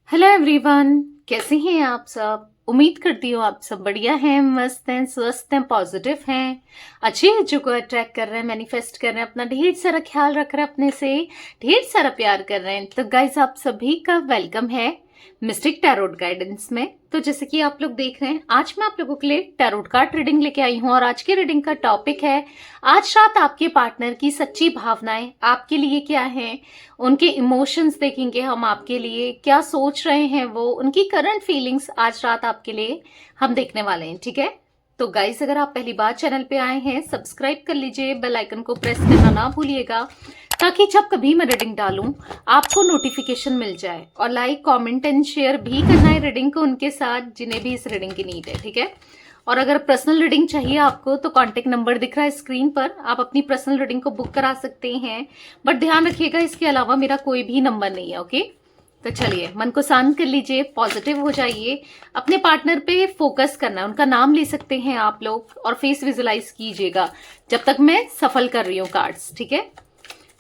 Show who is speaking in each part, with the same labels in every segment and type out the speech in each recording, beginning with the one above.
Speaker 1: Hello everyone, कैसे हैं आप सब। उम्मीद करती हूँ आप सब बढ़िया हैं, मस्त हैं, स्वस्थ हैं, पॉजिटिव हैं, अच्छी एनर्जी को अट्रैक्ट कर रहे हैं, मैनिफेस्ट कर रहे हैं, अपना ढेर सारा ख्याल रख रहे हैं, अपने से ढेर सारा प्यार कर रहे हैं। तो गाइस, आप सभी का वेलकम है मिस्टिक टैरोट गाइडेंस में। तो जैसे कि आप लोग देख रहे हैं, आज मैं आप लोगों के लिए टैरोट कार्ड रीडिंग लेके आई हूँ और आज की रीडिंग का टॉपिक है आज रात आपके पार्टनर की सच्ची भावनाएं आपके लिए क्या हैं, उनके इमोशंस देखेंगे हम, आपके लिए क्या सोच रहे हैं वो, उनकी करंट फीलिंग्स आज रात आपके लिए हम देखने वाले हैं। ठीक है, तो गाइस, अगर आप पहली बार चैनल पे आए हैं, सब्सक्राइब कर लीजिए, बेल आइकन को प्रेस करना ना भूलिएगा ताकि जब कभी मैं रीडिंग डालूं आपको नोटिफिकेशन मिल जाए। और लाइक, कमेंट एंड शेयर भी करना है रीडिंग को उनके साथ जिन्हें भी इस रीडिंग की नीड है। ठीक है, और अगर पर्सनल रीडिंग चाहिए आपको तो कांटेक्ट नंबर दिख रहा है स्क्रीन पर, आप अपनी पर्सनल रीडिंग को बुक करा सकते हैं। बट ध्यान रखिएगा, इसके अलावा मेरा कोई भी नंबर नहीं है। ओके, तो चलिए, मन को शांत कर लीजिए, पॉजिटिव हो जाइए, अपने पार्टनर पे फोकस करना है, उनका नाम ले सकते हैं आप लोग और फेस विजुलाइज कीजिएगा जब तक मैं सफल कर रही हूँ कार्ड्स। ठीक है,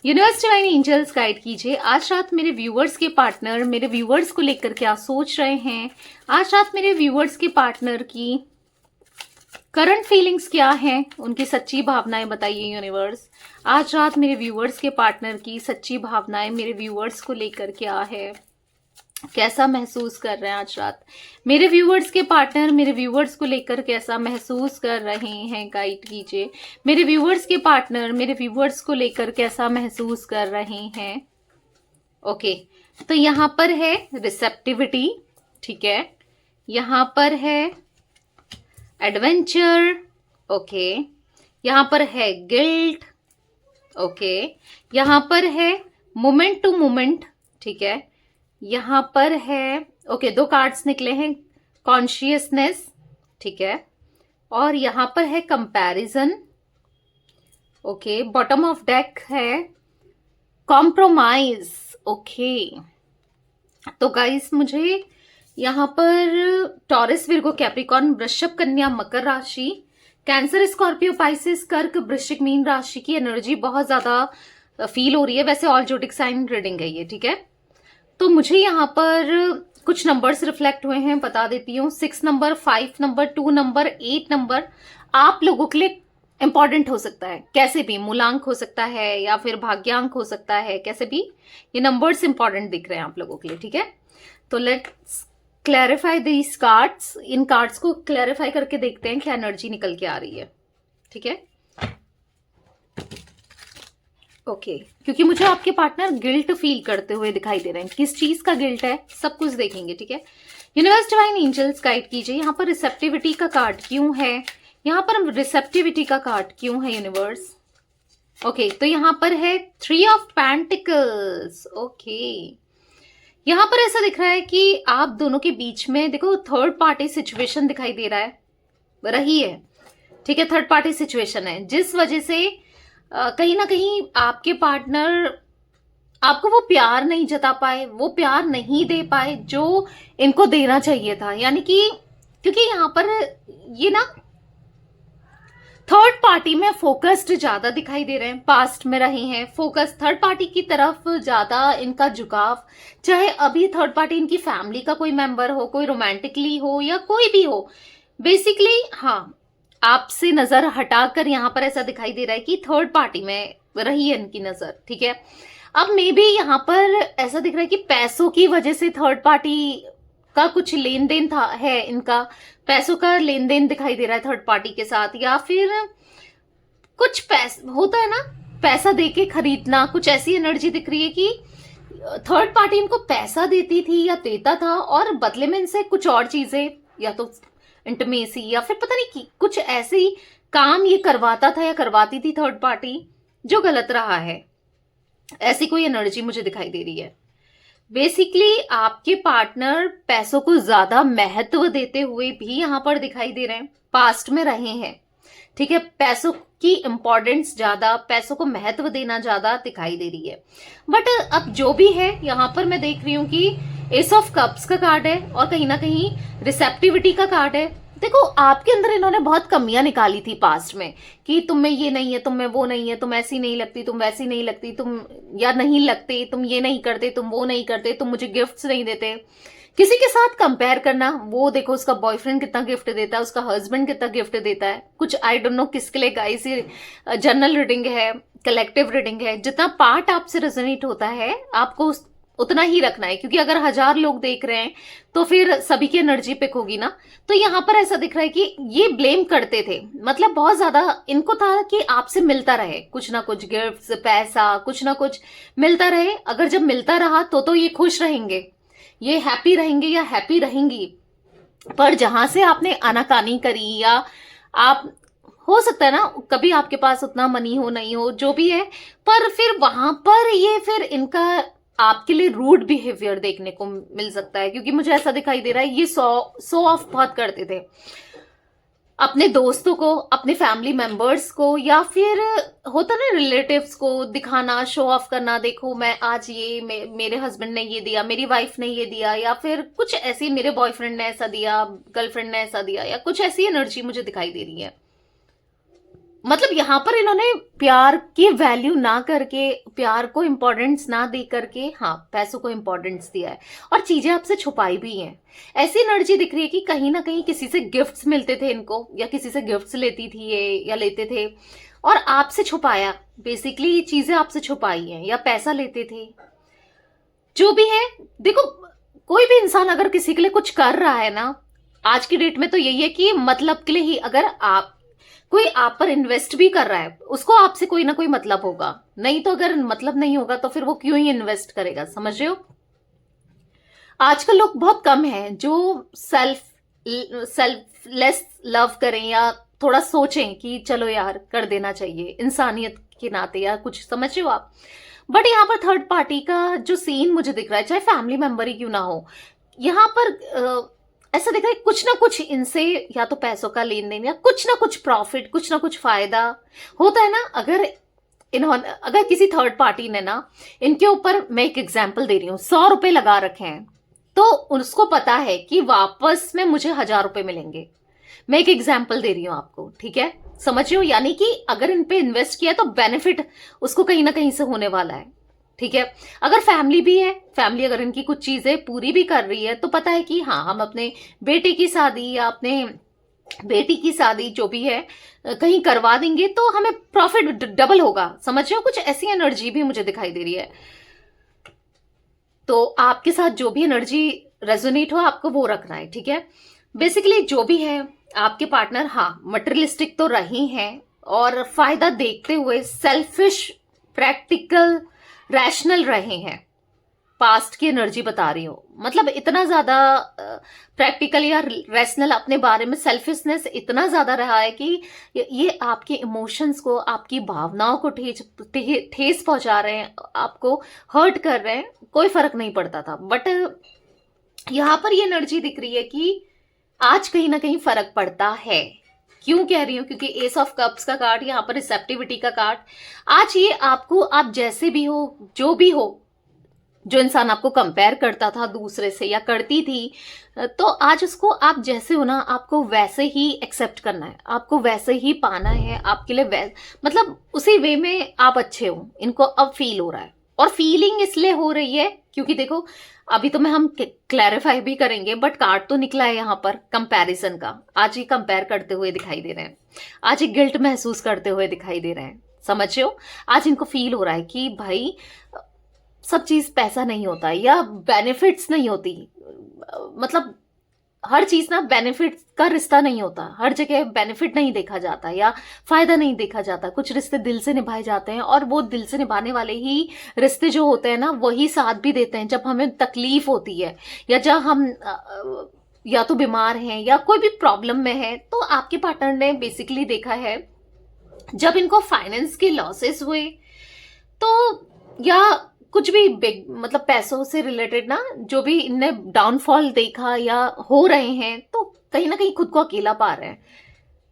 Speaker 1: यूनिवर्स डिवाइन एंजल्स गाइड कीजिए आज रात मेरे व्यूअर्स के पार्टनर मेरे व्यूअर्स को लेकर क्या सोच रहे हैं। आज रात मेरे व्यूअर्स के पार्टनर की करंट फीलिंग्स क्या हैं, उनकी सच्ची भावनाएं बताइए यूनिवर्स। आज रात मेरे व्यूअर्स के पार्टनर की सच्ची भावनाएं मेरे व्यूअर्स को लेकर क्या है, कैसा महसूस कर रहे हैं आज रात मेरे व्यूअर्स के पार्टनर मेरे व्यूअर्स को लेकर कैसा महसूस कर रहे हैं, गाइड कीजिए। मेरे व्यूअर्स के पार्टनर मेरे व्यूअर्स को लेकर कैसा महसूस कर रहे हैं। ओके, तो यहाँ पर है रिसेप्टिविटी, ठीक है, यहाँ पर है एडवेंचर, ओके, यहाँ पर है गिल्ट, ओके, यहाँ पर है मोमेंट टू मोमेंट, ठीक है, यहाँ पर है ओके, दो कार्ड्स निकले हैं, कॉन्शियसनेस, ठीक है, और यहाँ पर है comparison, okay, bottom of deck है कॉम्प्रोमाइज। ओके, तो गाइस, मुझे यहाँ पर टॉरस, विर्गो, कैप्रिकॉर्न, वृषभ, कन्या, मकर राशि, कैंसर, स्कॉर्पियो, पाइसेस, कर्क, वृश्चिक, मीन राशि की एनर्जी बहुत ज्यादा फील हो रही है। वैसे ऑल जोडिक साइन रीडिंग है ये, ठीक है। तो मुझे यहाँ पर कुछ नंबर्स रिफ्लेक्ट हुए हैं, बता देती हूँ। 6 नंबर, 5 नंबर, 2 नंबर, 8 नंबर आप लोगों के लिए इंपॉर्टेंट हो सकता है, कैसे भी मूलांक हो सकता है या फिर भाग्यांक हो सकता है, कैसे भी ये नंबर्स इंपॉर्टेंट दिख रहे हैं आप लोगों के लिए। ठीक है, तो let's clarify these cards. In cards को क्लैरिफाई करके देखते हैं क्या एनर्जी निकल के आ रही है। ठीक है, ओके, क्योंकि मुझे आपके पार्टनर गिल्ट फील करते हुए दिखाई दे रहे हैं। किस चीज का गिल्ट है, सब कुछ देखेंगे। ठीक है, यूनिवर्स डिवाइन एंजल्स गाइड कीजिए, यहाँ पर रिसेप्टिविटी का कार्ड क्यों है, यहाँ पर रिसेप्टिविटी का कार्ड क्यों है यूनिवर्स। ओके, तो यहाँ पर है 3 ऑफ पेंटिकल्स। ओके, यहाँ पर ऐसा दिख रहा है कि आप दोनों के बीच में देखो थर्ड पार्टी सिचुएशन दिखाई दे रहा है, रही है। ठीक है, थर्ड पार्टी सिचुएशन है जिस वजह से कहीं ना कहीं आपके पार्टनर आपको वो प्यार नहीं जता पाए, वो प्यार नहीं दे पाए जो इनको देना चाहिए था। यानी कि क्योंकि यहाँ पर ये ना थर्ड पार्टी में फोकस्ड ज्यादा दिखाई दे रहे हैं, पास्ट में रहे हैं, फोकस थर्ड पार्टी की तरफ ज्यादा इनका झुकाव, चाहे अभी थर्ड पार्टी इनकी फैमिली का कोई मेंबर हो, कोई रोमांटिकली हो या कोई भी हो, बेसिकली हाँ, आपसे नजर हटाकर यहाँ पर ऐसा दिखाई दे रहा है कि थर्ड पार्टी में रही है इनकी नजर। ठीक है, अब मे बी यहाँ पर ऐसा दिख रहा है कि पैसों की वजह से थर्ड पार्टी का कुछ लेन देन था, है इनका पैसों का लेन देन दिखाई दे रहा है थर्ड पार्टी के साथ, या फिर कुछ पैसा होता है ना, पैसा देके खरीदना, कुछ ऐसी एनर्जी दिख रही है कि थर्ड पार्टी इनको पैसा देती थी या देता था और बदले में इनसे कुछ और चीजें, या तो इंटीमेसी या फिर पता नहीं कि कुछ ऐसी काम ये करवाता था या करवाती थी थर्ड पार्टी, जो गलत रहा है। ऐसी कोई एनर्जी मुझे दिखाई दे रही है। बेसिकली आपके पार्टनर पैसों को ज्यादा महत्व देते हुए भी यहाँ पर दिखाई दे रहे हैं, पास्ट में रहे हैं। ठीक है, पैसों की इंपॉर्टेंस ज्यादा, पैसों को महत्व देना ज्यादा दिखाई दे रही है। बट अब जो भी है, यहाँ पर मैं देख रही हूँ कि एस ऑफ कप्स का कार्ड है और कहीं ना कहीं रिसेप्टिविटी का कार्ड है। देखो आपके अंदर इन्होंने बहुत कमियां निकाली थी पास्ट में कि तुम में ये नहीं है, तुम में वो नहीं है, तुम ऐसी नहीं लगती, तुम वैसी नहीं लगती, तुम या नहीं लगते, तुम ये नहीं करते, तुम वो नहीं करते, तुम मुझे गिफ्ट्स नहीं देते। किसी के साथ कंपेयर करना, वो देखो उसका बॉयफ्रेंड कितना गिफ्ट देता है, उसका हस्बैंड कितना गिफ्ट देता है, कुछ आई डोंट नो किसके लिए गाइस, ये जनरल रीडिंग है, कलेक्टिव रीडिंग है, जितना पार्ट आपसे रेजोनेट होता है आपको उतना ही रखना है, क्योंकि अगर 1000 लोग देख रहे हैं तो फिर सभी की एनर्जी पिक होगी ना। तो यहाँ पर ऐसा दिख रहा है कि ये ब्लेम करते थे, मतलब बहुत ज्यादा इनको था कि आपसे मिलता रहे कुछ ना कुछ, गिफ्ट्स, पैसा, कुछ ना कुछ मिलता रहे। अगर जब मिलता रहा तो ये खुश रहेंगे, ये हैप्पी रहेंगे या हैप्पी रहेंगी। पर जहां से आपने आनाकानी करी, या आप, हो सकता है ना कभी आपके पास उतना मनी हो नहीं हो जो भी है, पर फिर वहां पर ये फिर इनका आपके लिए रूड बिहेवियर देखने को मिल सकता है, क्योंकि मुझे ऐसा दिखाई दे रहा है ये सो ऑफ बहुत करते थे अपने दोस्तों को, अपने फैमिली मेंबर्स को, या फिर होता ना रिलेटिव्स को दिखाना, शो ऑफ करना, देखो मैं आज ये मेरे हस्बैंड ने ये दिया, मेरी वाइफ ने ये दिया, या फिर कुछ ऐसी, मेरे बॉयफ्रेंड ने ऐसा दिया, गर्लफ्रेंड ने ऐसा दिया, या कुछ ऐसी एनर्जी मुझे दिखाई दे रही है। मतलब यहां पर इन्होंने प्यार की वैल्यू ना करके, प्यार को इंपॉर्टेंस ना दे करके, हाँ पैसों को इंपॉर्टेंस दिया है, और चीजें आपसे छुपाई भी हैं। ऐसी एनर्जी दिख रही है कि कहीं ना कहीं किसी से गिफ्ट्स मिलते थे इनको, या किसी से गिफ्ट्स लेती थी ये, या लेते थे, और आपसे छुपाया, बेसिकली चीजें आपसे छुपाई हैं, या पैसा लेते थे, जो भी है। देखो कोई भी इंसान अगर किसी के लिए कुछ कर रहा है ना, आज की डेट में तो यही है कि मतलब के लिए ही, अगर आप कोई आप पर इन्वेस्ट भी कर रहा है, उसको आपसे कोई ना कोई मतलब होगा, नहीं तो अगर मतलब नहीं होगा तो फिर वो क्यों ही इन्वेस्ट करेगा, समझ रहे हो। आजकल लोग बहुत कम हैं जो सेल्फलेस लव करें, या थोड़ा सोचें कि चलो यार कर देना चाहिए इंसानियत के नाते, या कुछ, समझ रहे हो आप। बट यहाँ पर थर्ड पार्टी का जो सीन मुझे दिख रहा है, चाहे फैमिली मेंबर ही क्यों ना हो, यहाँ पर ऐसा दिख रहा है कुछ ना कुछ इनसे या तो पैसों का लेन देन, या कुछ ना कुछ प्रॉफिट, कुछ ना कुछ फायदा होता है ना। अगर किसी थर्ड पार्टी ने ना इनके ऊपर, मैं एक एग्जांपल दे रही हूँ, 100 रुपए लगा रखे हैं, तो उसको पता है कि वापस में मुझे 1000 रुपए मिलेंगे। मैं एक एग्जाम्पल दे रही हूँ आपको, ठीक है, समझ रहे हो। यानी कि अगर इन पे इन्वेस्ट किया तो बेनिफिट उसको कहीं ना कहीं से होने वाला है, ठीक है। अगर फैमिली भी है, फैमिली अगर इनकी कुछ चीजें पूरी भी कर रही है, तो पता है कि हाँ हम अपने बेटे की शादी या अपने बेटी की शादी जो भी है कहीं करवा देंगे तो हमें प्रॉफिट डबल होगा, समझ रहे हो। कुछ ऐसी एनर्जी भी मुझे दिखाई दे रही है। तो आपके साथ जो भी एनर्जी रेजोनेट हो आपको वो रखना है, ठीक है। बेसिकली जो भी है आपके पार्टनर, हाँ मटेरियलिस्टिक तो रहे हैं, और फायदा देखते हुए सेल्फिश, प्रैक्टिकल, रैशनल रहे हैं। पास्ट की एनर्जी बता रही हूँ, मतलब इतना ज्यादा प्रैक्टिकल या रैशनल, अपने बारे में सेल्फिशनेस इतना ज्यादा रहा है कि ये आपके इमोशंस को, आपकी भावनाओं को ठेस पहुंचा रहे हैं, आपको हर्ट कर रहे हैं, कोई फर्क नहीं पड़ता था। बट यहां पर ये एनर्जी दिख रही है कि आज कहीं ना कहीं फर्क पड़ता है। क्यों कह रही हूं, क्योंकि एस ऑफ कप्स का कार्ड, यहाँ पर रिसेप्टिविटी का कार्ड। आज ये आपको, आप जैसे भी हो, जो भी हो, जो इंसान आपको कंपेयर करता था दूसरे से या करती थी, तो आज उसको आप जैसे हो ना, आपको वैसे ही एक्सेप्ट करना है, आपको वैसे ही पाना है। आपके लिए मतलब उसी वे में आप अच्छे हो, इनको अब फील हो रहा है। और फीलिंग इसलिए हो रही है क्योंकि देखो अभी तो हम क्लैरिफाई भी करेंगे, बट कार्ड तो निकला है यहाँ पर कंपैरिजन का। आज ये कंपेयर करते हुए दिखाई दे रहे हैं, आज ये गिल्ट महसूस करते हुए दिखाई दे रहे हैं, समझ रहे हो। आज इनको फील हो रहा है कि भाई सब चीज पैसा नहीं होता, या बेनिफिट्स नहीं होती, मतलब हर चीज ना बेनिफिट का रिश्ता नहीं होता, हर जगह बेनिफिट नहीं देखा जाता या फायदा नहीं देखा जाता। कुछ रिश्ते दिल से निभाए जाते हैं, और वो दिल से निभाने वाले ही रिश्ते जो होते हैं ना, वही साथ भी देते हैं जब हमें तकलीफ होती है, या जब हम या तो बीमार हैं या कोई भी प्रॉब्लम में है। तो आपके पार्टनर ने बेसिकली देखा है जब इनको फाइनेंस के लॉसेस हुए, तो या कुछ भी बिग, मतलब पैसों से रिलेटेड ना, जो भी इनने डाउनफॉल देखा या हो रहे हैं, तो कहीं ना कहीं खुद को अकेला पा रहे हैं।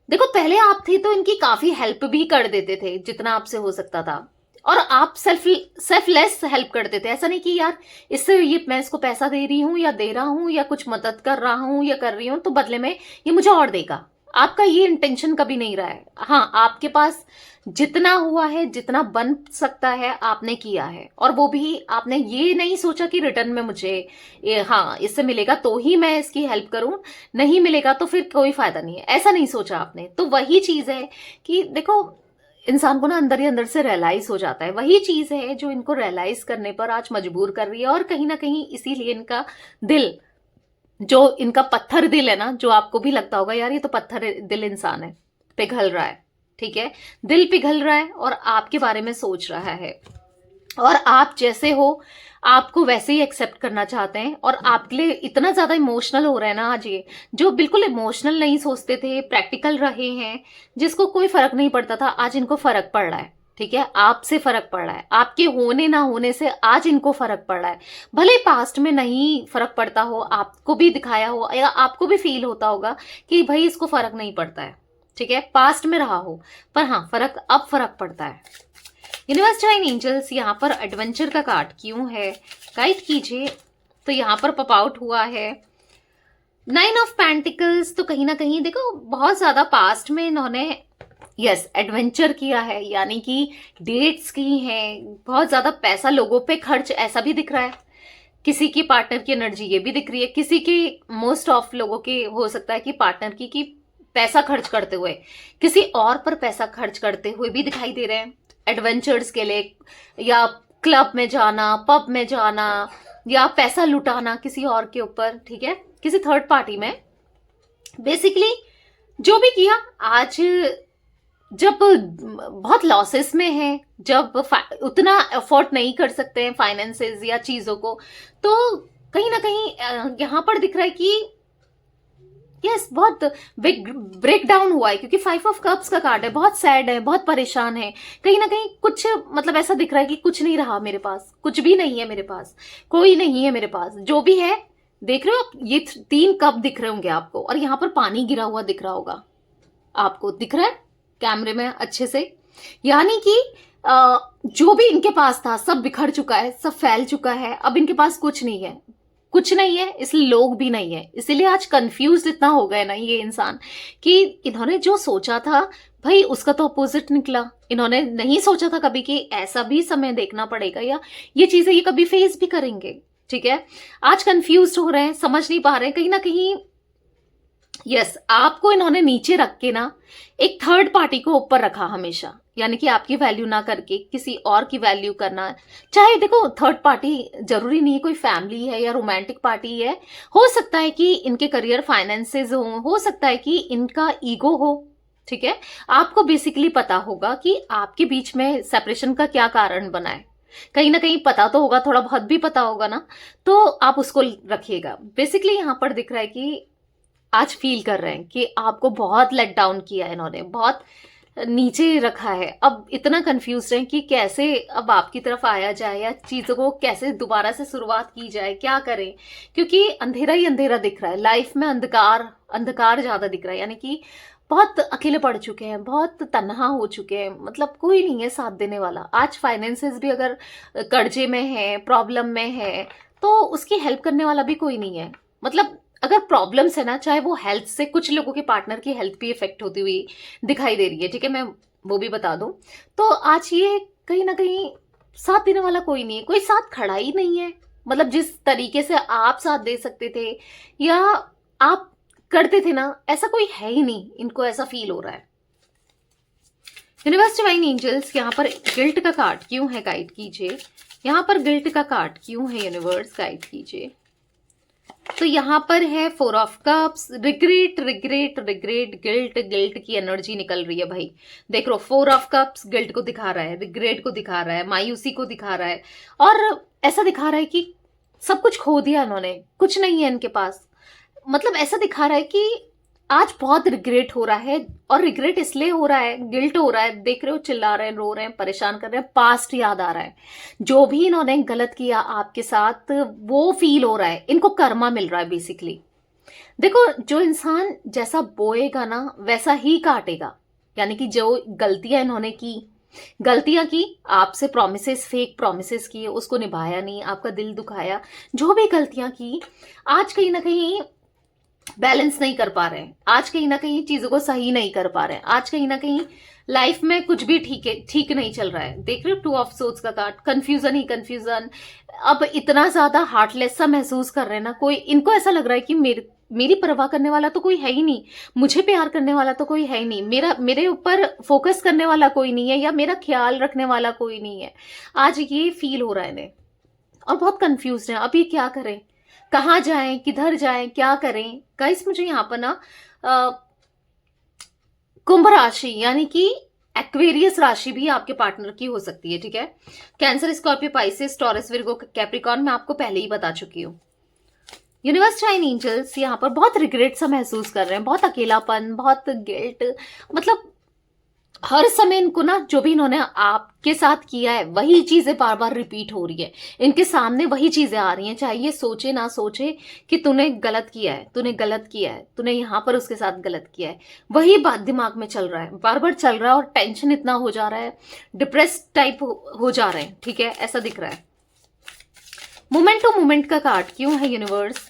Speaker 1: देखो पहले आप थे तो इनकी काफी हेल्प भी कर देते थे जितना आपसे हो सकता था। और आप सेल्फलेस हेल्प करते थे। ऐसा नहीं कि यार इससे ये मैं इसको पैसा दे रही हूं या दे रहा हूं या कुछ मदद कर रहा हूं या कर रही हूं तो बदले में ये मुझे और देगा। आपका ये इंटेंशन कभी नहीं रहा है। हाँ, आपके पास जितना हुआ है, जितना बन सकता है आपने किया है, और वो भी आपने ये नहीं सोचा कि रिटर्न में मुझे हाँ इससे मिलेगा तो ही मैं इसकी हेल्प करूं, नहीं मिलेगा तो फिर कोई फायदा नहीं है, ऐसा नहीं सोचा आपने। तो वही चीज है कि देखो, इंसान को ना अंदर ही अंदर से रियलाइज हो जाता है। वही चीज है जो इनको रियलाइज करने पर आज मजबूर कर रही है, और कहीं ना कहीं इसीलिए इनका दिल, जो इनका पत्थर दिल है ना, जो आपको भी लगता होगा यार ये तो पत्थर दिल इंसान है, पिघल रहा है। ठीक है, दिल पिघल रहा है और आपके बारे में सोच रहा है, और आप जैसे हो आपको वैसे ही एक्सेप्ट करना चाहते हैं, और आपके लिए इतना ज्यादा इमोशनल हो रहा है ना आज ये, जो बिल्कुल इमोशनल नहीं सोचते थे, प्रैक्टिकल रहे हैं, जिसको कोई फर्क नहीं पड़ता था, आज इनको फर्क पड़ रहा है। ठीक है, आपसे फर्क पड़ रहा है, आपके होने ना होने से आज इनको फर्क पड़ रहा है। भले पास्ट में नहीं फर्क पड़ता हो, आपको भी दिखाया हो या आपको भी फील होता होगा कि भाई इसको फर्क नहीं पड़ता है, ठीक है, पास्ट में रहा हो, पर हाँ फर्क अब फर्क पड़ता है। यूनिवर्स डिवाइन एंजल्स, यहाँ पर एडवेंचर का कार्ड क्यों है, गाइड कीजिए। तो यहाँ पर पॉप आउट हुआ है 9 ऑफ पेंटिकल्स। तो कहीं ना कहीं देखो बहुत ज्यादा पास्ट में इन्होंने एडवेंचर किया है, यानी कि डेट्स की हैं, बहुत ज्यादा पैसा लोगों पे खर्च, ऐसा भी दिख रहा है। किसी की पार्टनर की एनर्जी ये भी दिख रही है, किसी की, मोस्ट ऑफ लोगों के हो सकता है कि पार्टनर की पैसा खर्च करते हुए, किसी और पर पैसा खर्च करते हुए भी दिखाई दे रहे हैं एडवेंचर्स के लिए, या क्लब में जाना, पब में जाना, या पैसा लुटाना किसी और के ऊपर, ठीक है, किसी थर्ड पार्टी में। बेसिकली जो भी किया, आज जब बहुत लॉसेस में है, जब उतना अफोर्ड नहीं कर सकते हैं फाइनेंसेस या चीजों को, तो कहीं ना कहीं यहां पर दिख रहा है कि यस बहुत बिग ब्रेक डाउन हुआ है, क्योंकि 5 ऑफ कप्स का कार्ड है, बहुत सैड है, बहुत परेशान है, कहीं ना कहीं कुछ मतलब ऐसा दिख रहा है कि कुछ नहीं रहा मेरे पास, कुछ भी नहीं है मेरे पास, कोई नहीं है मेरे पास, जो भी है देख रहे हो आप, ये 3 कप दिख रहे होंगे आपको, और यहाँ पर पानी गिरा हुआ दिख रहा होगा आपको, दिख रहा है कैमरे में अच्छे से। यानी कि जो भी इनके पास था सब बिखर चुका है, सब फैल चुका है, अब इनके पास कुछ नहीं है, कुछ नहीं है, इसलिए लोग भी नहीं है, इसीलिए आज कंफ्यूज इतना हो गए ना ये इंसान, कि इन्होंने जो सोचा था भाई उसका तो अपोजिट निकला। इन्होंने नहीं सोचा था कभी कि ऐसा भी समय देखना पड़ेगा, या ये चीजें ये कभी फेस भी करेंगे। ठीक है, आज कंफ्यूज हो रहे हैं, समझ नहीं पा रहे हैं, कहीं ना कहीं आपको इन्होंने नीचे रख के ना एक थर्ड पार्टी को ऊपर रखा हमेशा, यानी कि आपकी वैल्यू ना करके किसी और की वैल्यू करना। चाहे देखो थर्ड पार्टी जरूरी नहीं है कोई फैमिली है या रोमांटिक पार्टी है, हो सकता है कि इनके करियर फाइनेंसेस हो सकता है कि इनका ईगो हो। ठीक है, आपको बेसिकली पता होगा कि आपके बीच में सेपरेशन का क्या कारण बना है, कहीं ना कहीं पता तो होगा, थोड़ा बहुत भी पता होगा ना, तो आप उसको रखिएगा। बेसिकली यहाँ पर दिख रहा है कि आज फील कर रहे हैं कि आपको बहुत लेट डाउन किया है इन्होंने, बहुत नीचे रखा है, अब इतना कंफ्यूज हैं कि कैसे अब आपकी तरफ आया जाए, या चीजों को कैसे दोबारा से शुरुआत की जाए, क्या करें, क्योंकि अंधेरा ही अंधेरा दिख रहा है लाइफ में, अंधकार अंधकार ज्यादा दिख रहा है, यानी कि बहुत अकेले पड़ चुके हैं, बहुत तन्हा हो चुके हैं, मतलब कोई नहीं है साथ देने वाला। आज फाइनेंसेस भी अगर कर्जे में है, प्रॉब्लम में है, तो उसकी हेल्प करने वाला भी कोई नहीं है। मतलब अगर प्रॉब्लम्स है ना, चाहे वो हेल्थ से, कुछ लोगों के पार्टनर की हेल्थ भी इफेक्ट होती हुई दिखाई दे रही है, ठीक है, मैं वो भी बता दूं, तो आज ये कहीं ना कहीं साथ देने वाला कोई नहीं है, कोई साथ खड़ा ही नहीं है। मतलब जिस तरीके से आप साथ दे सकते थे या आप करते थे ना, ऐसा कोई है ही नहीं, इनको ऐसा फील हो रहा है। यूनिवर्स डिवाइन एंजल्स, यहाँ पर गिल्ट का कार्ड क्यों है, गाइड कीजिए। यहाँ पर गिल्ट का कार्ड क्यों है, यूनिवर्स गाइड कीजिए। तो यहाँ पर है 4 of cups, regret regret regret, guilt guilt की एनर्जी निकल रही है भाई। देख लो 4 ऑफ कप्स गिल्ट को दिखा रहा है, रिग्रेट को दिखा रहा है, मायूसी को दिखा रहा है, और ऐसा दिखा रहा है कि सब कुछ खो दिया इन्होंने, कुछ नहीं है इनके पास। मतलब ऐसा दिखा रहा है कि आज बहुत रिग्रेट हो रहा है, और रिग्रेट इसलिए हो रहा है, गिल्ट हो रहा है, देख रहे हो चिल्ला रहे हैं, रो रहे हैं, परेशान कर रहे हैं, पास्ट याद आ रहा है, जो भी इन्होंने गलत किया आपके साथ वो फील हो रहा है, इनको कर्मा मिल रहा है बेसिकली। देखो जो इंसान जैसा बोएगा ना वैसा ही काटेगा, यानी कि जो गलतियां इन्होंने की गलतियां की, आपसे प्रॉमिसेस, फेक प्रॉमिसेस किए, उसको निभाया नहीं, आपका दिल दुखाया, जो भी गलतियां की, आज कहीं ना कहीं बैलेंस नहीं कर पा रहे हैं, आज कहीं ना कहीं चीजों को सही नहीं कर पा रहे हैं, आज कहीं ना कहीं लाइफ में कुछ भी ठीक नहीं चल रहा है। देख रहे हो 2 ऑफ सोर्ड्स का कार्ड, कंफ्यूजन ही कंफ्यूजन। अब इतना ज्यादा हार्टलेस सा महसूस कर रहे हैं ना, कोई इनको ऐसा लग रहा है कि मेरी परवाह करने वाला तो कोई है ही नहीं, मुझे प्यार करने वाला तो कोई है ही नहीं, मेरे ऊपर फोकस करने वाला कोई नहीं है, या मेरा ख्याल रखने वाला कोई नहीं है। आज ये फील हो रहा है इन्हें, और बहुत कंफ्यूज है। अब ये क्या करें, कहाँ जाएं, किधर जाएं, क्या करें। गाइस मुझे यहाँ पर ना कुंभ राशि यानी कि एक्वेरियस राशि भी आपके पार्टनर की हो सकती है, ठीक है। Cancer, Scorpio, Pisces, taurus, Virgo, Capricorn मैं आपको पहले ही बता चुकी हूँ। यूनिवर्स शाइन एंजल्स यहाँ पर बहुत रिग्रेट सा महसूस कर रहे हैं, बहुत अकेलापन, बहुत गिल्ट, मतलब हर समय इनको ना जो भी इन्होंने आपके साथ किया है वही चीजें बार बार रिपीट हो रही है, इनके सामने वही चीजें आ रही हैं, चाहे ये सोचे ना सोचे कि तूने गलत किया है, तूने गलत किया है, तूने यहाँ पर उसके साथ गलत किया है, वही बात दिमाग में चल रहा है, बार बार चल रहा है, और टेंशन इतना हो जा रहा है, डिप्रेस टाइप हो जा रहे हैं, ठीक है, ऐसा दिख रहा है। मोमेंट टू मोमेंट का कार्ड क्यों है यूनिवर्स,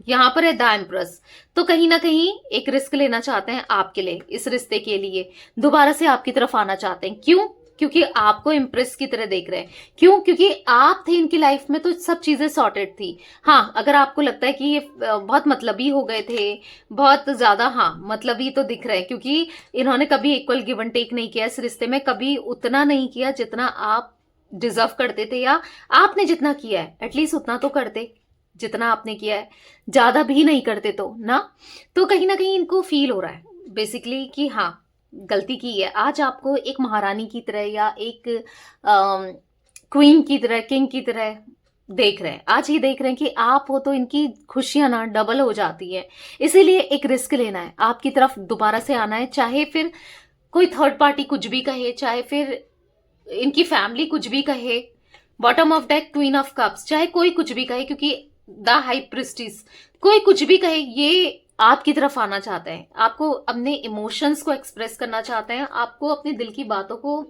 Speaker 1: यहाँ पर है द एम्प्रेस। तो कहीं ना कहीं एक रिस्क लेना चाहते हैं आपके लिए, इस रिश्ते के लिए दोबारा से आपकी तरफ आना चाहते हैं। क्यों? क्योंकि आपको इम्प्रेस की तरह देख रहे हैं। क्यों? क्योंकि आप थे इनकी लाइफ में तो सब चीजें सॉर्टेड थी। हाँ, अगर आपको लगता है कि ये बहुत मतलबी हो गए थे, बहुत ज्यादा, हाँ मतलबी तो दिख रहे हैं, क्योंकि इन्होंने कभी इक्वल गिव एंड टेक नहीं किया इस रिश्ते में, कभी उतना नहीं किया जितना आप डिजर्व करते थे, या आपने जितना किया है एटलीस्ट उतना तो करते जितना आपने किया है, ज्यादा भी नहीं करते तो ना। तो कहीं ना कहीं इनको फील हो रहा है बेसिकली कि हाँ गलती की है। आज आपको एक महारानी की तरह या एक क्वीन की तरह, किंग की तरह देख रहे हैं। आज ये देख रहे हैं कि आप हो तो इनकी खुशियां ना डबल हो जाती है, इसीलिए एक रिस्क लेना है, आपकी तरफ दोबारा से आना है, चाहे फिर कोई थर्ड पार्टी कुछ भी कहे, चाहे फिर इनकी फैमिली कुछ भी कहे, bottom of deck queen of cups, चाहे कोई कुछ भी कहे, क्योंकि द हाई प्रिस्टिस, कोई कुछ भी कहे, ये आपकी तरफ आना चाहते हैं, आपको अपने इमोशंस को एक्सप्रेस करना चाहते हैं, आपको अपने दिल की बातों को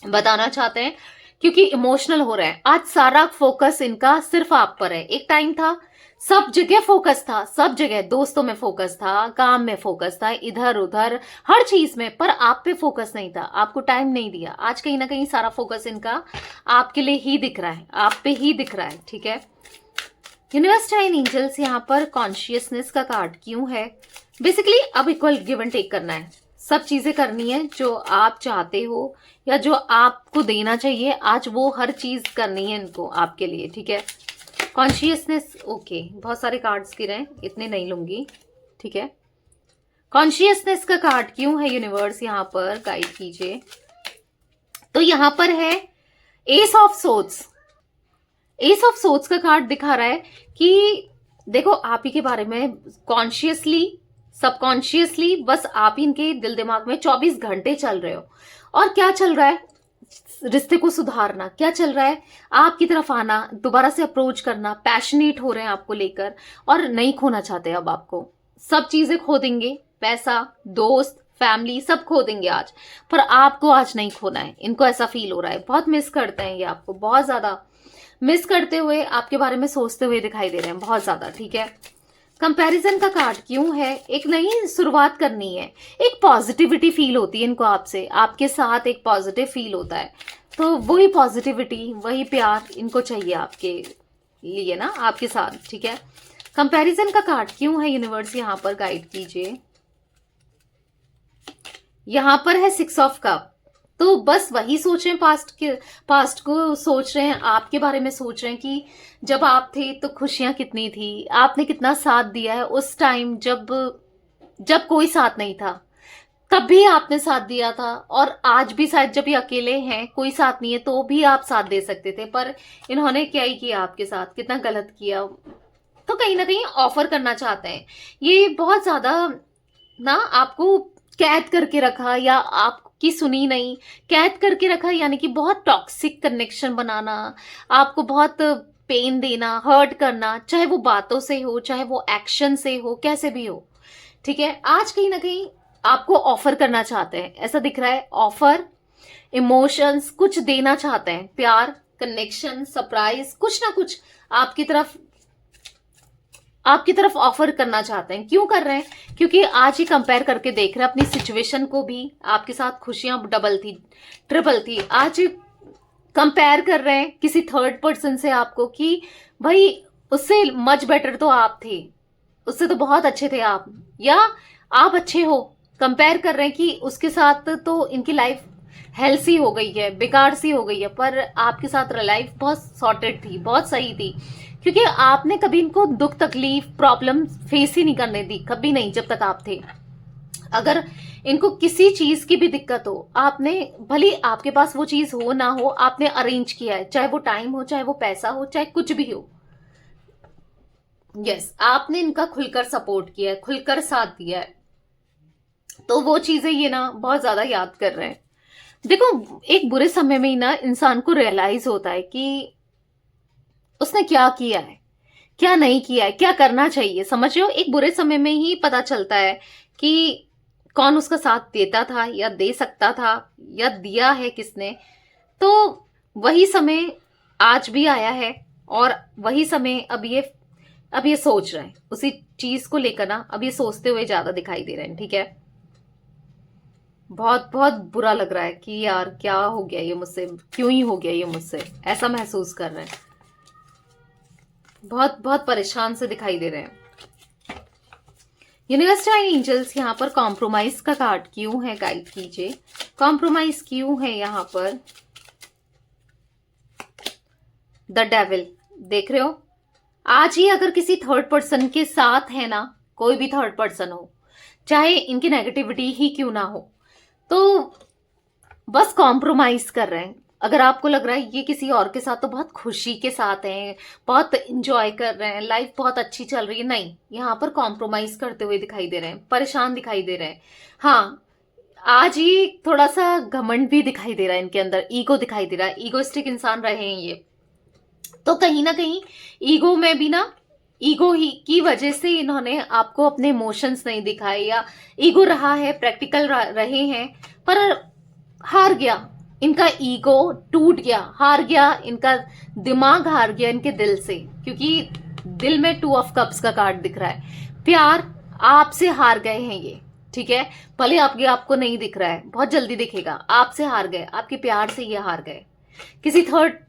Speaker 1: बताना चाहते हैं, क्योंकि इमोशनल हो रहा है। आज सारा फोकस इनका सिर्फ आप पर है। एक टाइम था सब जगह फोकस था, सब जगह दोस्तों में फोकस था, काम में फोकस था, इधर उधर हर चीज में, पर आप पे फोकस नहीं था, आपको टाइम नहीं दिया। आज कहीं ना कहीं सारा फोकस इनका आपके लिए ही दिख रहा है, आप पे ही दिख रहा है, ठीक है। यूनिवर्स शाइन एंजल्स यहाँ पर कॉन्शियसनेस का कार्ड क्यों है, बेसिकली अब इक्वल गिव एंड टेक करना है, सब चीजें करनी है जो आप चाहते हो या जो आपको देना चाहिए, आज वो हर चीज करनी है इनको आपके लिए, ठीक है। कॉन्शियसनेस, ओके, बहुत सारे कार्ड्स गिरे हैं, इतने नहीं लूंगी, ठीक है। कॉन्शियसनेस का कार्ड क्यों है यूनिवर्स, यहाँ पर गाइड कीजिए। तो यहाँ पर है S of swords. S of swords का कार्ड दिखा रहा है कि देखो आप ही के बारे में कॉन्शियसली, सबकॉन्शियसली बस आप ही इनके दिल दिमाग में 24 घंटे चल रहे हो। और क्या चल रहा है, रिश्ते को सुधारना, क्या चल रहा है, आपकी तरफ आना, दोबारा से अप्रोच करना, पैशनेट हो रहे हैं आपको लेकर, और नहीं खोना चाहते। अब आपको सब चीजें खो देंगे, पैसा, दोस्त, फैमिली सब खो देंगे आज, पर आपको आज नहीं खोना है। इनको ऐसा फील हो रहा है, बहुत मिस करते हैं ये आपको, बहुत ज्यादा मिस करते हुए, आपके बारे में सोचते हुए दिखाई दे रहे हैं बहुत ज्यादा, ठीक है। कंपैरिजन का कार्ड क्यों है, एक नई शुरुआत करनी है, एक पॉजिटिविटी फील होती है इनको आपसे, आपके साथ एक पॉजिटिव फील होता है, तो वही पॉजिटिविटी, वही प्यार इनको चाहिए आपके लिए ना, आपके साथ, ठीक है। कंपैरिजन का कार्ड क्यों है यूनिवर्स, यहाँ पर गाइड कीजिए। यहाँ पर है 6 ऑफ कप। तो बस वही सोच रहे हैं, पास्ट को सोच रहे हैं, आपके बारे में सोच रहे हैं कि जब आप थे तो खुशियां कितनी थी, आपने कितना साथ दिया है उस टाइम जब कोई साथ नहीं था, तब भी आपने साथ दिया था, और आज भी शायद जब ये अकेले हैं, कोई साथ नहीं है, तो भी आप साथ दे सकते थे, पर इन्होंने क्या ही किया आपके साथ, कितना गलत किया। तो कहीं ना कहीं ऑफर करना चाहते हैं ये, बहुत ज्यादा ना आपको कैद करके रखा, या आपकी सुनी नहीं, कैद करके रखा, यानी कि बहुत टॉक्सिक कनेक्शन बनाना, आपको बहुत पेन देना, हर्ट करना, चाहे वो बातों से हो, चाहे वो एक्शन से हो, कैसे भी हो, ठीक है। आज कहीं ना कहीं आपको ऑफर करना चाहते हैं, ऐसा दिख रहा है, ऑफर, इमोशंस कुछ देना चाहते हैं, प्यार, कनेक्शन, सरप्राइज, कुछ ना कुछ आपकी तरफ ऑफर करना चाहते हैं। क्यों कर रहे हैं? क्योंकि आज ही कंपेयर करके देख रहे हैं अपनी सिचुएशन को भी, आपके साथ खुशियां डबल थी, ट्रिपल थी, आज कंपेयर कर रहे हैं किसी थर्ड पर्सन से आपको कि भाई उससे मच बेटर तो आप थे, उससे तो बहुत अच्छे थे आप, या आप अच्छे हो। कंपेयर कर रहे हैं कि उसके साथ तो इनकी लाइफ हेल सी हो गई है, बेकार सी हो गई है, पर आपके साथ लाइफ बहुत सॉर्टेड थी, बहुत सही थी, क्योंकि आपने कभी इनको दुख तकलीफ प्रॉब्लम फेस ही नहीं करने दी, कभी नहीं, जब तक आप थे। अगर इनको किसी चीज की भी दिक्कत हो, आपने भले आपके पास वो चीज हो ना हो, आपने अरेंज किया है, चाहे वो टाइम हो, चाहे वो पैसा हो, चाहे कुछ भी हो। यस, आपने इनका खुलकर सपोर्ट किया है, खुलकर साथ दिया है, तो वो चीजें ये ना बहुत ज्यादा याद कर रहे हैं। देखो, एक बुरे समय में ही ना इंसान को रियलाइज होता है कि उसने क्या किया है, क्या नहीं किया है, क्या करना चाहिए। समझ रहे हो? एक बुरे समय में ही पता चलता है कि कौन उसका साथ देता था या दे सकता था, या दिया है किसने। तो वही समय आज भी आया है, और वही समय अब ये सोच रहे हैं उसी चीज को लेकर ना, अब ये सोचते हुए ज्यादा दिखाई दे रहे हैं। ठीक है, बहुत बहुत बुरा लग रहा है कि यार क्या हो गया ये मुझसे, क्यों ही हो गया ये मुझसे, ऐसा महसूस कर रहे हैं, बहुत बहुत परेशान से दिखाई दे रहे हैं। यूनिवर्सल एंजल्स यहाँ पर कॉम्प्रोमाइज का कार्ड क्यों है, गाइड कीजिए। कॉम्प्रोमाइज क्यों है यहाँ पर? द डेविल, देख रहे हो? आज ही अगर किसी थर्ड पर्सन के साथ है ना, कोई भी थर्ड पर्सन हो, चाहे इनकी नेगेटिविटी ही क्यों ना हो, तो बस कॉम्प्रोमाइज कर रहे हैं। अगर आपको लग रहा है ये किसी और के साथ तो बहुत खुशी के साथ हैं, बहुत इंजॉय कर रहे हैं, लाइफ बहुत अच्छी चल रही है, नहीं, यहाँ पर कॉम्प्रोमाइज करते हुए दिखाई दे रहे हैं, परेशान दिखाई दे रहे हैं। हाँ, आज ही थोड़ा सा घमंड भी दिखाई दे रहा है इनके अंदर, ईगो दिखाई दे रहा है, ईगोइस्टिक इंसान रहे हैं ये। तो कहीं ना कहीं ईगो में भी ना, ईगो ही की वजह से इन्होंने आपको अपने इमोशंस नहीं दिखाए, या ईगो रहा है, प्रैक्टिकल रहे हैं, पर हार गया इनका ईगो, टूट गया, हार गया इनका दिमाग, हार गया इनके दिल से, क्योंकि दिल में 2 ऑफ कप्स का कार्ड दिख रहा है। प्यार आपसे हार गए हैं ये, ठीक है, भले आपको नहीं दिख रहा है, बहुत जल्दी दिखेगा, आपसे हार गए, आपके प्यार से ये हार गए। किसी थर्ड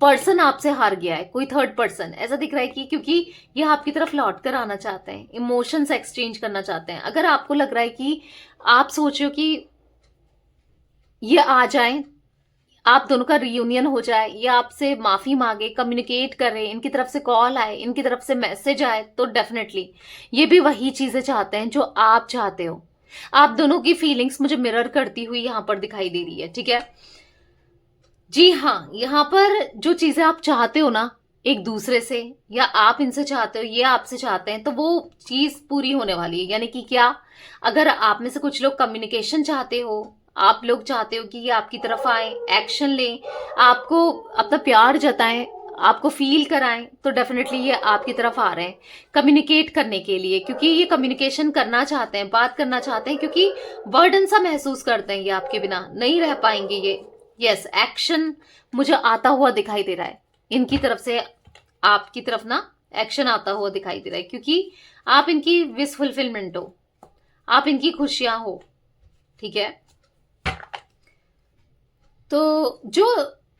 Speaker 1: पर्सन आपसे हार गया है, कोई थर्ड पर्सन ऐसा दिख रहा है कि, क्योंकि ये आपकी तरफ लौट कर आना चाहते हैं, इमोशंस एक्सचेंज करना चाहते हैं। अगर आपको लग रहा है कि आप सोच रहे हो कि ये आ जाएं, आप दोनों का रियूनियन हो जाए, या आपसे माफी मांगे, कम्युनिकेट करें, इनकी तरफ से कॉल आए, इनकी तरफ से मैसेज आए, तो डेफिनेटली ये भी वही चीजें चाहते हैं जो आप चाहते हो। आप दोनों की फीलिंग्स मुझे मिरर करती हुई यहां पर दिखाई दे रही है। ठीक है जी, हाँ, यहाँ पर जो चीजें आप चाहते हो ना एक दूसरे से, या आप इनसे चाहते हो, ये आपसे चाहते हैं, तो वो चीज पूरी होने वाली है। यानी कि क्या, अगर आप में से कुछ लोग कम्युनिकेशन चाहते हो, आप लोग चाहते हो कि ये आपकी तरफ आए, एक्शन लें, आपको अपना प्यार जताएं, आपको फील कराएं, तो डेफिनेटली ये आपकी तरफ आ रहे हैं कम्युनिकेट करने के लिए, क्योंकि ये कम्युनिकेशन करना चाहते हैं, बात करना चाहते हैं, क्योंकि बर्डन सा महसूस करते हैं ये आपके बिना नहीं रह पाएंगे ये। यस, एक्शन मुझे आता हुआ दिखाई दे रहा है इनकी तरफ से, आपकी तरफ ना एक्शन आता हुआ दिखाई दे रहा है, क्योंकि आप इनकी विश फुलफिलमेंट हो, आप इनकी खुशियां हो। ठीक है, तो जो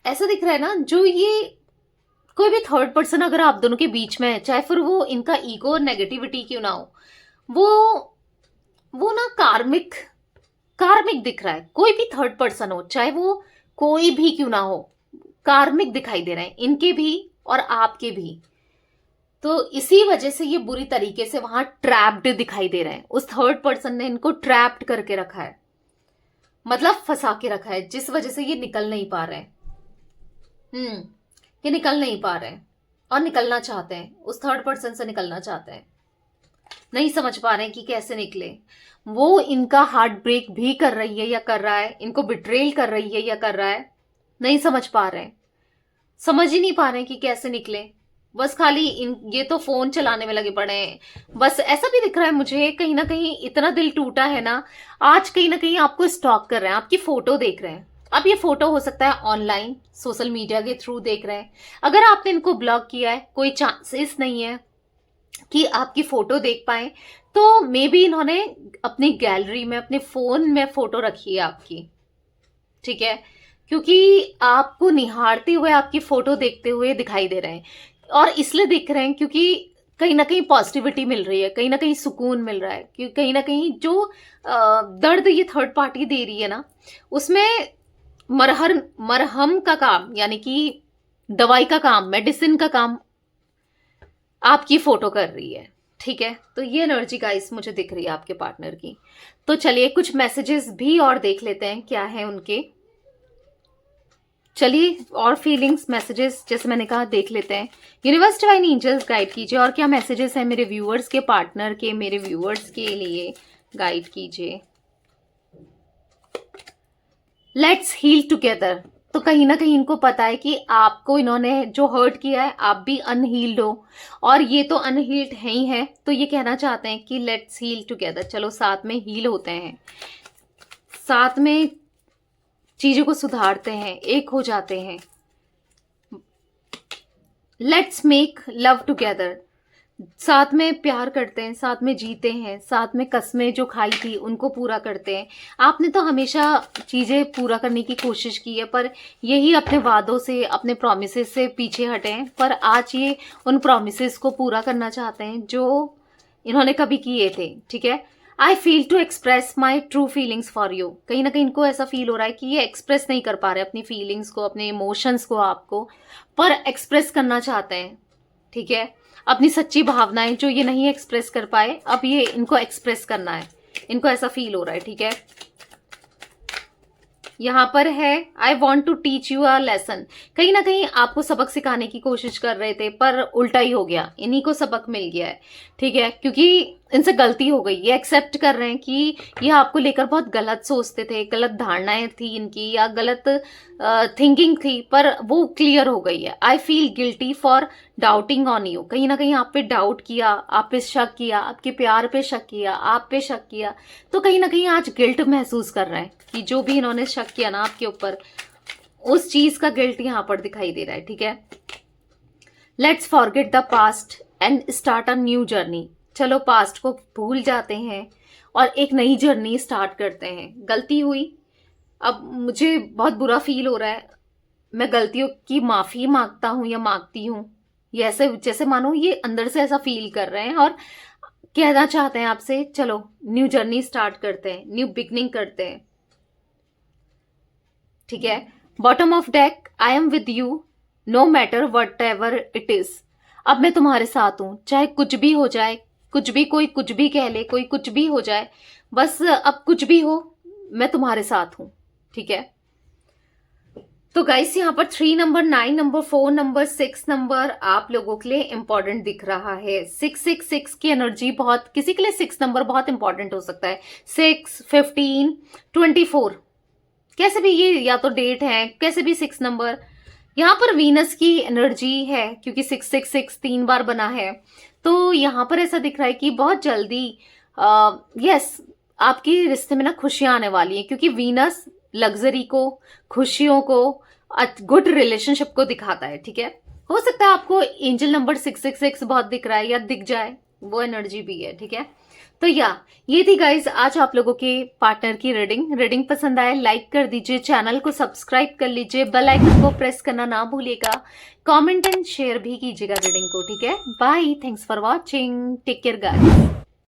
Speaker 1: ऐसा दिख रहा है ना, जो ये कोई भी थर्ड पर्सन अगर आप दोनों के बीच में है, चाहे फिर वो इनका ईगो और नेगेटिविटी क्यों ना हो, वो ना कार्मिक दिख रहा है। कोई भी थर्ड पर्सन हो, चाहे वो कोई भी क्यों ना हो, कार्मिक दिखाई दे रहे हैं इनके भी और आपके भी। तो इसी वजह से ये बुरी तरीके से वहां ट्रैप्ड दिखाई दे रहे हैं। उस थर्ड पर्सन ने इनको ट्रैप्ड करके रखा है, मतलब फंसा के रखा है, जिस वजह से ये निकल नहीं पा रहे हैं। ये निकल नहीं पा रहे हैं, और निकलना चाहते हैं, उस थर्ड पर्सन से निकलना चाहते हैं, नहीं समझ पा रहे हैं कि कैसे निकले। वो इनका हार्ट ब्रेक भी कर रही है या कर रहा है, इनको बिट्रेल कर रही है या कर रहा है, नहीं समझ पा रहे हैं, समझ ही नहीं पा रहे हैं कि कैसे निकले। बस खाली ये तो फोन चलाने में लगे पड़े हैं। बस ऐसा भी दिख रहा है मुझे, कहीं ना कहीं इतना दिल टूटा है ना आज, कहीं ना कहीं आपको स्टॉक कर रहे हैं, आपकी फोटो देख रहे हैं। अब ये फोटो हो सकता है ऑनलाइन सोशल मीडिया के थ्रू देख रहे हैं। अगर आपने इनको ब्लॉक किया है, कोई चांसेस नहीं है कि आपकी फोटो देख पाए, तो मे बी इन्होंने अपनी गैलरी में, अपने फोन में फोटो रखी है आपकी, ठीक है, क्योंकि आपको निहारते हुए, आपकी फोटो देखते हुए दिखाई दे रहे हैं। और इसलिए दिख रहे हैं क्योंकि कहीं ना कहीं पॉजिटिविटी मिल रही है, कहीं ना कहीं सुकून मिल रहा है, क्योंकि कहीं ना कहीं जो दर्द ये थर्ड पार्टी दे रही है ना, उसमें मरहम का काम, यानी कि दवाई का काम, मेडिसिन का काम आपकी फोटो कर रही है, ठीक है। तो ये एनर्जी गाइस मुझे दिख रही है आपके पार्टनर की। तो चलिए कुछ मैसेजेस भी और देख लेते हैं क्या है उनके। चलिए और फीलिंग्स, मैसेजेस जैसे मैंने कहा देख लेते हैं। यूनिवर्स डिवाइन एंजल्स गाइड कीजिए, और क्या मैसेजेस हैं मेरे व्यूअर्स के, पार्टनर के, मेरे व्यूअर्स के लिए गाइड कीजिए। Let's heal together. तो कहीं ना कहीं इनको पता है कि आपको इन्होंने जो हर्ट किया है, आप भी अनहील्ड हो और ये तो अनहील्ड है ही है। तो ये कहना चाहते हैं कि लेट्स हील टुगेदर, चलो साथ में हील होते हैं, साथ में चीजों को सुधारते हैं, एक हो जाते हैं। लेट्स मेक लव टुगेदर, साथ में प्यार करते हैं, साथ में जीते हैं, साथ में कस्में जो खाई थी उनको पूरा करते हैं। आपने तो हमेशा चीजें पूरा करने की कोशिश की है, पर यही अपने वादों से, अपने प्रॉमिसेस से पीछे हटे हैं। पर आज ये उन प्रॉमिसेस को पूरा करना चाहते हैं जो इन्होंने कभी किए थे, ठीक है। I feel to express my true feelings for you. कहीं ना कहीं इनको ऐसा फील हो रहा है कि ये एक्सप्रेस नहीं कर पा रहे अपनी फीलिंग्स को, अपने इमोशंस को आपको, पर एक्सप्रेस करना चाहते हैं, ठीक है। अपनी सच्ची भावनाएं जो ये नहीं एक्सप्रेस कर पाए, अब ये इनको एक्सप्रेस करना है, इनको ऐसा फील हो रहा है, ठीक है। यहां पर है I want to teach you a lesson. कहीं ना कहीं आपको सबक सिखाने की कोशिश कर रहे थे, पर उल्टा ही हो गया, इन्हीं को सबक मिल गया है, ठीक है, क्योंकि इनसे गलती हो गई। ये एक्सेप्ट कर रहे हैं कि ये आपको लेकर बहुत गलत सोचते थे, गलत धारणाएं थी इनकी, या गलत थिंकिंग थी, पर वो क्लियर हो गई है। I feel guilty for doubting on you. कहीं ना कहीं आप पे डाउट किया, आप पे शक किया, आपके प्यार पे शक किया, आप पे शक किया, तो कहीं ना कहीं आज गिल्ट महसूस कर रहे हैं कि जो भी इन्होंने शक किया ना आपके ऊपर, उस चीज का गिल्ट यहां पर दिखाई दे रहा है, ठीक है। Let's forget the past and start a new journey. चलो पास्ट को भूल जाते हैं और एक नई जर्नी स्टार्ट करते हैं। गलती हुई, अब मुझे बहुत बुरा फील हो रहा है, मैं गलतियों की माफी मांगता हूं या मांगती हूं, ये ऐसे जैसे मानो ये अंदर से ऐसा फील कर रहे हैं और कहना चाहते हैं आपसे, चलो न्यू जर्नी स्टार्ट करते हैं, न्यू बिगनिंग करते हैं, ठीक है। Bottom of deck, I am with you know matter what ever it is. अब मैं तुम्हारे साथ हूं, चाहे कुछ भी हो जाए, कुछ भी, कोई कुछ भी कह ले, कोई कुछ भी हो जाए, बस अब कुछ भी हो, मैं तुम्हारे साथ हूं, ठीक है। तो गाइस यहाँ पर 3 नंबर, 9 नंबर, 4 नंबर, 6 नंबर आप लोगों के लिए इंपॉर्टेंट दिख रहा है। 666 की एनर्जी बहुत, किसी के लिए 6 नंबर बहुत इंपॉर्टेंट हो सकता है। 6, 15, 24, कैसे भी ये या तो डेट है, कैसे भी 6 नंबर। यहाँ पर वीनस की एनर्जी है क्योंकि 666 3 बार बना है, तो यहाँ पर ऐसा दिख रहा है कि बहुत जल्दी यस आपकी रिश्ते में ना खुशियां आने वाली है, क्योंकि वीनस लग्जरी को, खुशियों को, गुड रिलेशनशिप को दिखाता है, ठीक है। हो सकता है आपको एंजल नंबर 666 बहुत दिख रहा है या दिख जाए, वो एनर्जी भी है, ठीक है। तो ये थी गाइज आज आप लोगों के पार्टनर की रीडिंग पसंद आए लाइक कर दीजिए, चैनल को सब्सक्राइब कर लीजिए, बेल आइकन को प्रेस करना ना भूलिएगा, कमेंट एंड शेयर भी कीजिएगा रीडिंग को, ठीक है। Bye, thanks for watching, take care guys.